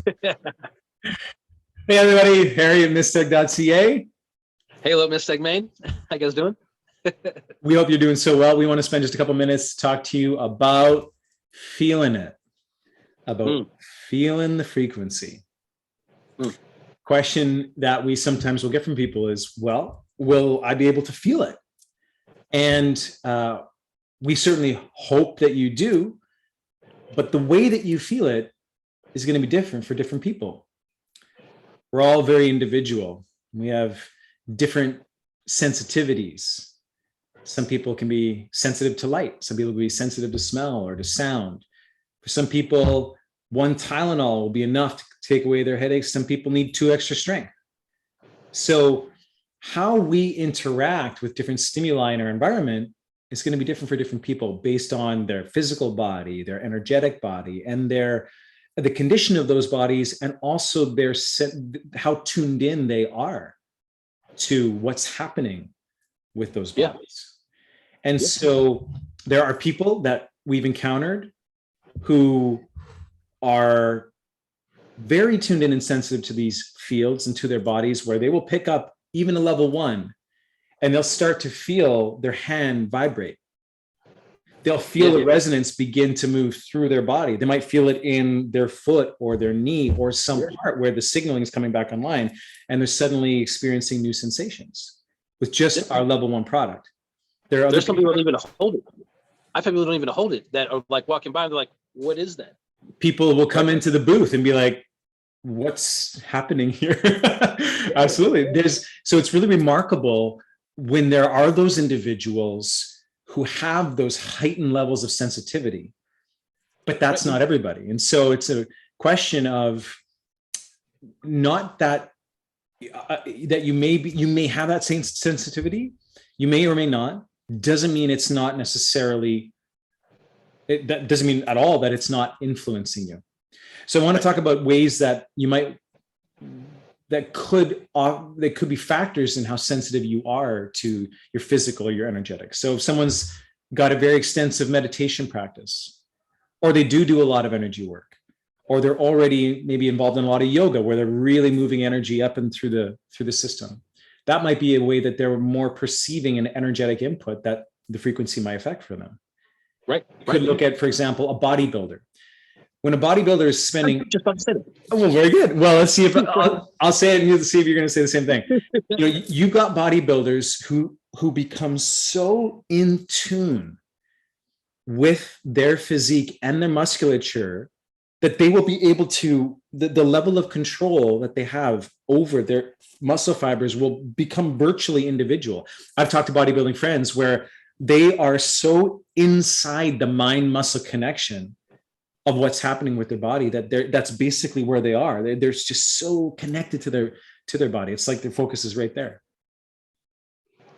Hey everybody, Harry at Mystech.ca. Hey, hello, Mystech Maine. How you guys doing? We hope you're doing so well. We want to spend just a couple minutes to talk to you about feeling it, about feeling the frequency. Question that we sometimes will get from people is, well, will I be able to feel it? And we certainly hope that you do, but the way that you feel it is going to be different for different people. We're all very individual. We have different sensitivities. Some people can be sensitive to light. Some people can be sensitive to smell or to sound. For some people, one Tylenol will be enough to take away their headaches. Some people need 2 extra strength. So how we interact with different stimuli in our environment is going to be different for different people based on their physical body, their energetic body, and the condition of those bodies, and also how tuned in they are to what's happening with those bodies. And so there are people that we've encountered who are very tuned in and sensitive to these fields and to their bodies, where they will pick up even a level 1 and they'll start to feel their hand vibrate. They'll feel the resonance begin to move through their body. They might feel it in their foot or their knee or some part where the signaling is coming back online, and they're suddenly experiencing new sensations with just our level 1 product. There's some people that don't even hold it. I've had people that don't even hold it, that are like walking by and they're like, what is that? People will come into the booth and be like, what's happening here? Absolutely. So it's really remarkable when there are those individuals who have those heightened levels of sensitivity, but that's not everybody. And so it's a question of not that you may have that same sensitivity, you may or may not, doesn't mean it's not necessarily, that doesn't mean at all that it's not influencing you. So I want to talk about ways that that could be factors in how sensitive you are to your physical or your energetic. So if someone's got a very extensive meditation practice, or they do a lot of energy work, or they're already maybe involved in a lot of yoga where they're really moving energy up and through the system, that might be a way that they're more perceiving an energetic input that the frequency might affect for them. Right. You could look at, for example, a bodybuilder. When a bodybuilder is spending, just about to say that. Oh, well, very good. Well, let's see if I'll say it and you'll see if you're going to say the same thing. You got bodybuilders who become so in tune with their physique and their musculature that they will be able to, the level of control that they have over their muscle fibers will become virtually individual. I've talked to bodybuilding friends where they are so inside the mind-muscle connection of what's happening with their body that's basically where they are. They're just so connected to their body. It's like their focus is right there.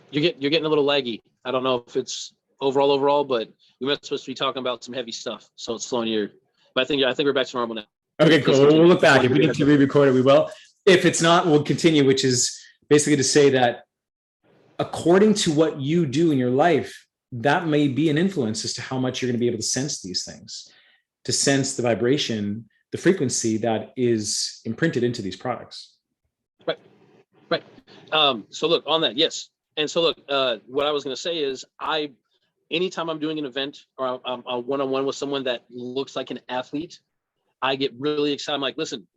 You're getting a little laggy. I don't know if it's overall, but we were supposed to be talking about some heavy stuff, so it's slowing your. But I think we're back to normal now. Okay, cool. We'll look back. If we need to re-record it, we will. If it's not, we'll continue, which is basically to say that according to what you do in your life, that may be an influence as to how much you're going to be able to sense these things, to sense the vibration, the frequency that is imprinted into these products. Right. So look, on that, yes. And so look, what I was going to say is anytime I'm doing an event or I'm a one-on-one with someone that looks like an athlete, I get really excited. I'm like, listen,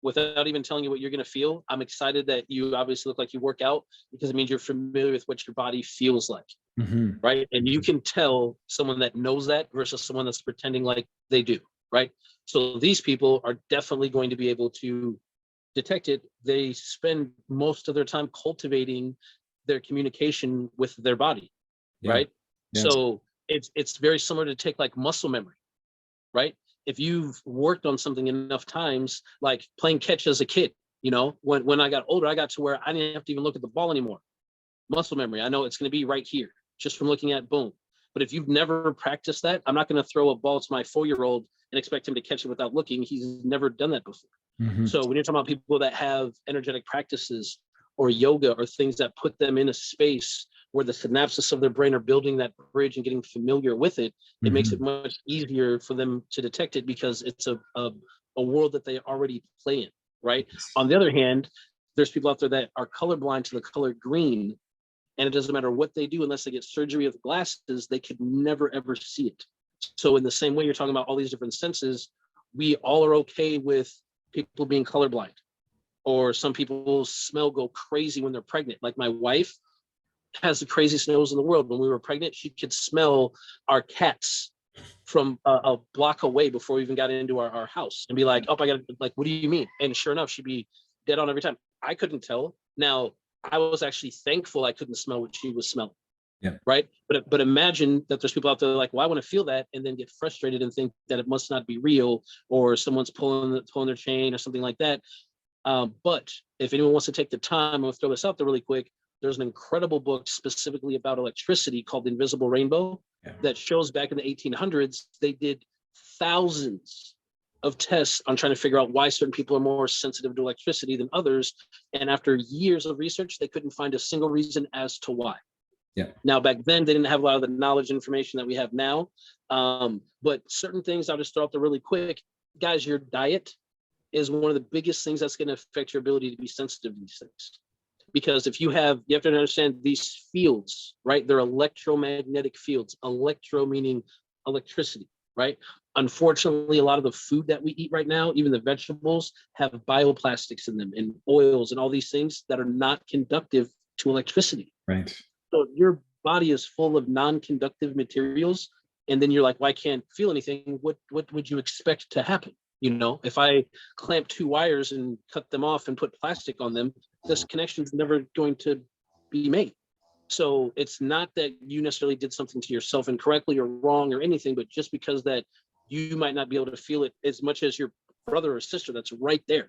without even telling you what you're going to feel, I'm excited that you obviously look like you work out, because it means you're familiar with what your body feels like. Right. And you can tell someone that knows that versus someone that's pretending like they do. Right. So these people are definitely going to be able to detect it. They spend most of their time cultivating their communication with their body. Right. So it's very similar to take like muscle memory. Right. If you've worked on something enough times, like playing catch as a kid, when I got older, I got to where I didn't have to even look at the ball anymore. Muscle memory. I know it's going to be right here just from looking at boom. But if you've never practiced that, I'm not going to throw a ball to my 4-year-old and expect him to catch it without looking. He's never done that before. So when you're talking about people that have energetic practices or yoga or things that put them in a space where the synapses of their brain are building that bridge and getting familiar with it, it makes it much easier for them to detect it, because it's a a world that they already play in, right? On the other hand, there's people out there that are colorblind to the color green, and it doesn't matter what they do unless they get surgery of glasses, they could never ever see it. So in the same way you're talking about all these different senses, we all are okay with people being colorblind, or some people's smell go crazy when they're pregnant. Like my wife has the craziest nose in the world. When we were pregnant, she could smell our cats from a block away before we even got into our house and be like, oh, I got like, what do you mean? And sure enough, she'd be dead on every time. I couldn't tell. Now, I was actually thankful I couldn't smell what she was smelling. Yeah. Right. But imagine that there's people out there like, well, I want to feel that, and then get frustrated and think that it must not be real, or someone's pulling their chain or something like that. But if anyone wants to take the time, I'm going to throw this out there really quick. There's an incredible book specifically about electricity called The Invisible Rainbow that shows back in the 1800s, they did thousands of tests on trying to figure out why certain people are more sensitive to electricity than others. And after years of research, they couldn't find a single reason as to why. Yeah. Now, back then, they didn't have a lot of the knowledge and information that we have now. But certain things I'll just throw out there really quick. Guys, your diet is one of the biggest things that's going to affect your ability to be sensitive to these things. Because if you have to understand these fields, right? They're electromagnetic fields, electro meaning electricity, right? Unfortunately, a lot of the food that we eat right now, even the vegetables, have bioplastics in them and oils and all these things that are not conductive to electricity. Right. So your body is full of non-conductive materials, and then you're like, well, I can't feel anything. What would you expect to happen? You know, if I clamp two wires and cut them off and put plastic on them, this connection is never going to be made. So it's not that you necessarily did something to yourself incorrectly or wrong or anything, but just because that you might not be able to feel it as much as your brother or sister that's right there.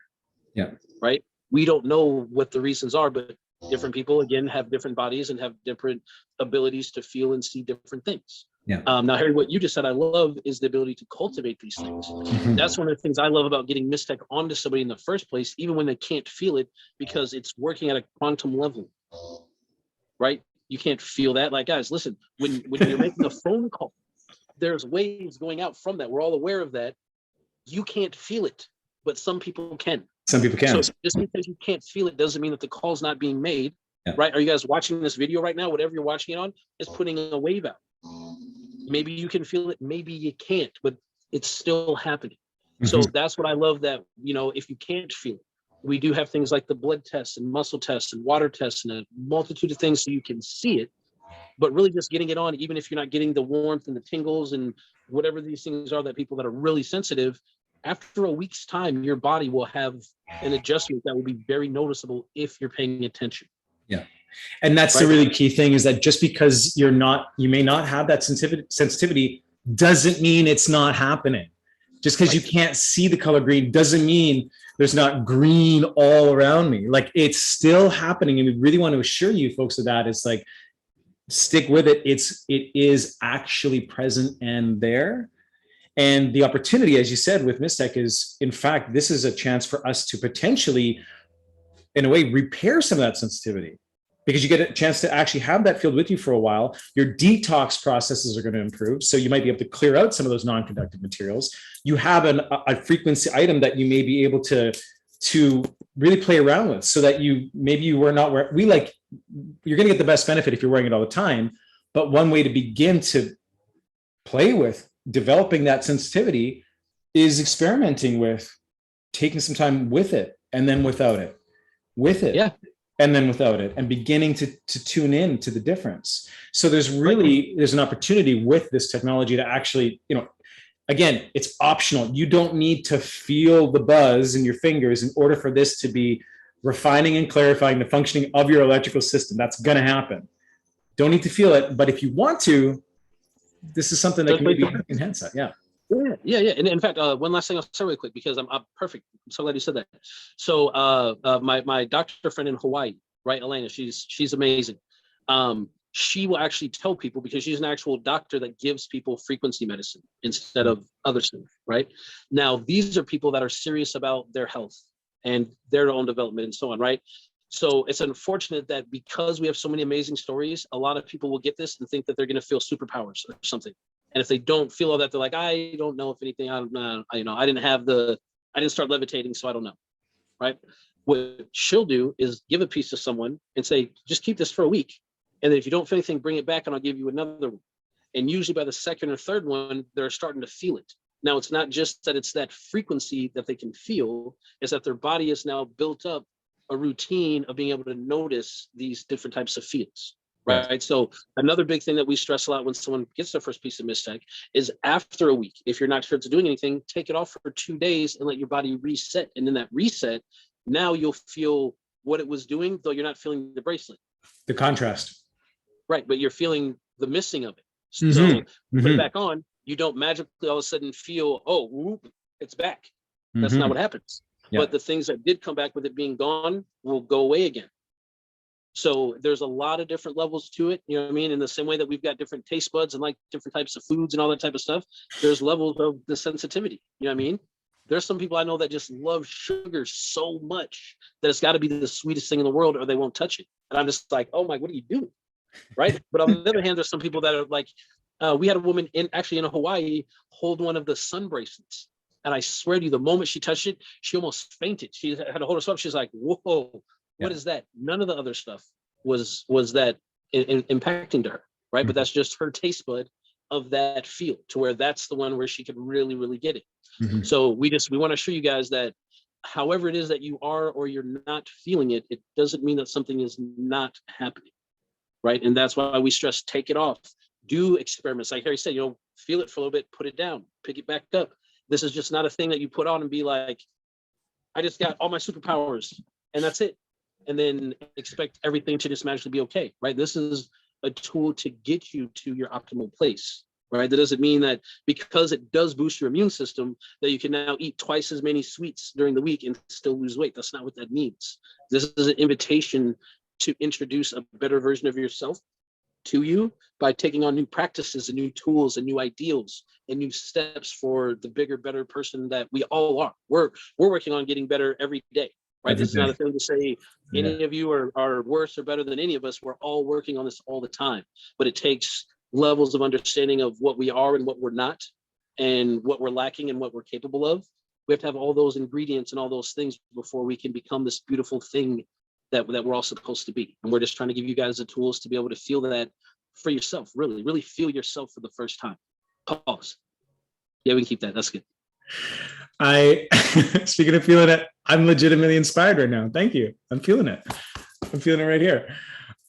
Yeah. Right. We don't know what the reasons are, but different people, again, have different bodies and have different abilities to feel and see different things. Yeah. Now, Harry, what you just said, I love, is the ability to cultivate these things. That's one of the things I love about getting Mystech onto somebody in the first place, even when they can't feel it, because it's working at a quantum level, right? You can't feel that. Like, guys, listen, when you're making a phone call, there's waves going out from that. We're all aware of that. You can't feel it, but some people can. Some people can. So just because you can't feel it doesn't mean that the call's not being made, Yeah. right? Are you guys watching this video right now? Whatever you're watching it on is putting a wave out. Maybe you can feel it, maybe you can't, but it's still happening. So that's what I love, that, you know, if you can't feel it, we do have things like the blood tests and muscle tests and water tests and a multitude of things so you can see it, but really just getting it on, even if you're not getting the warmth and the tingles and whatever these things are that people that are really sensitive, after a week's time, your body will have an adjustment that will be very noticeable if you're paying attention. Yeah. And that's the really key thing, is that just because you may not have that sensitivity doesn't mean it's not happening. Just because you can't see the color green doesn't mean there's not green all around me. Like, it's still happening. And we really want to assure you folks of that. It's like, stick with it. It is actually present and there. And the opportunity, as you said, with Mystech is, in fact, this is a chance for us to potentially, in a way, repair some of that sensitivity, because you get a chance to actually have that field with you for a while. Your detox processes are going to improve. So you might be able to clear out some of those non-conductive materials. You have a frequency item that you may be able to really play around with, so that you were not wearing, you're going to get the best benefit if you're wearing it all the time. But one way to begin to play with developing that sensitivity is experimenting with taking some time with it and then without it, with it. Yeah. And then without it, and beginning to tune in to the difference. So there's an opportunity with this technology to actually, again, it's optional. You don't need to feel the buzz in your fingers in order for this to be refining and clarifying the functioning of your electrical system. That's going to happen. Don't need to feel it, but if you want to, this is something that can maybe enhance that. Yeah. Yeah. And in fact, one last thing I'll say really quick, because I'm perfect. I'm so glad you said that. So my doctor friend in Hawaii, right, Elena, she's amazing. She will actually tell people, because she's an actual doctor that gives people frequency medicine instead of other stuff, right? Now, these are people that are serious about their health and their own development and so on, right? So it's unfortunate that because we have so many amazing stories, a lot of people will get this and think that they're going to feel superpowers or something. And if they don't feel all that, they're like, I don't know if anything, I didn't have the I didn't start levitating, so I don't know, right? What she'll do is give a piece to someone and say, just keep this for a week. And then if you don't feel anything, bring it back and I'll give you another one. And usually by the second or third one, they're starting to feel it. Now, it's not just that it's that frequency that they can feel, it's that their body is now built up a routine of being able to notice these different types of feels, right? Yes. So another big thing that we stress a lot when someone gets their first piece of Mystech is after a week, if you're not sure it's doing anything, take it off for 2 days and let your body reset. And in that reset, now you'll feel what it was doing, though you're not feeling the bracelet. The contrast. Right, but you're feeling the missing of it. So Mm-hmm. put it back on, you don't magically all of a sudden feel, oh, whoop, it's back. That's not what happens. Yeah. But the things that did come back with it being gone will go away again. So there's a lot of different levels to it. You know what I mean? In the same way that we've got different taste buds and like different types of foods and all that type of stuff, there's levels of the sensitivity. You know what I mean? There's some people I know that just love sugar so much that it's got to be the sweetest thing in the world or they won't touch it. And I'm just like, oh my, what are you doing? Right. But on the other hand, there's some people that are like, we had a woman in Hawaii hold one of the sun bracelets. And I swear to you, the moment she touched it, she almost fainted. She had to hold herself up. She's like, whoa, what is that? None of the other stuff was that impacting to her. Right. But that's just her taste bud of that feel to where that's the one where she could really, really get it. So we want to show you guys that however it is that you are or you're not feeling it, it doesn't mean that something is not happening. Right. And that's why we stress take it off. Do experiments. Like Harry said, feel it for a little bit, put it down, pick it back up. This is just not a thing that you put on and be like, I just got all my superpowers and that's it. And then expect everything to just magically be okay. Right. This is a tool to get you to your optimal place. Right. That doesn't mean that because it does boost your immune system that you can now eat twice as many sweets during the week and still lose weight. That's not what that means. This is an invitation to introduce a better version of yourself to you by taking on new practices and new tools and new ideals and new steps for the bigger, better person that we all are. We're working on getting better every day, right? This is not a thing to say any of you are worse or better than any of us. We're all working on this all the time, but it takes levels of understanding of what we are and what we're not and what we're lacking and what we're capable of. We have to have all those ingredients and all those things before we can become this beautiful thing that we're all supposed to be. And we're just trying to give you guys the tools to be able to feel that for yourself, really feel yourself for the first time. Pause. Yeah, we can keep that. That's good. Speaking of feeling it, I'm legitimately inspired right now. Thank you. I'm feeling it. I'm feeling it right here.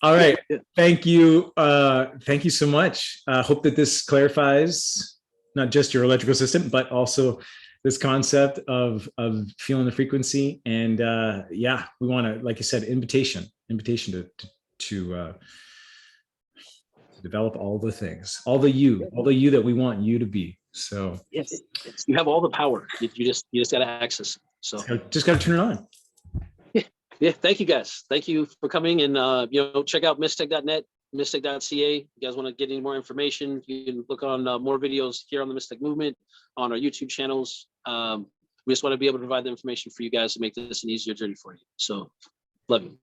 All right. Thank you. Thank you so much. Hope that this clarifies not just your electrical system, but also this concept of feeling the frequency. And yeah, we want to, like I said, invitation to develop all the things, all the you that we want you to be. So yes, you have all the power. You just got to access it. So just got to turn it on. Yeah. Thank you guys. Thank you for coming and check out mystech.net, mystech.ca. You guys want to get any more information, you can look on more videos here on the Mystech movement on our YouTube channels. We just want to be able to provide the information for you guys to make this an easier journey for you. So love you.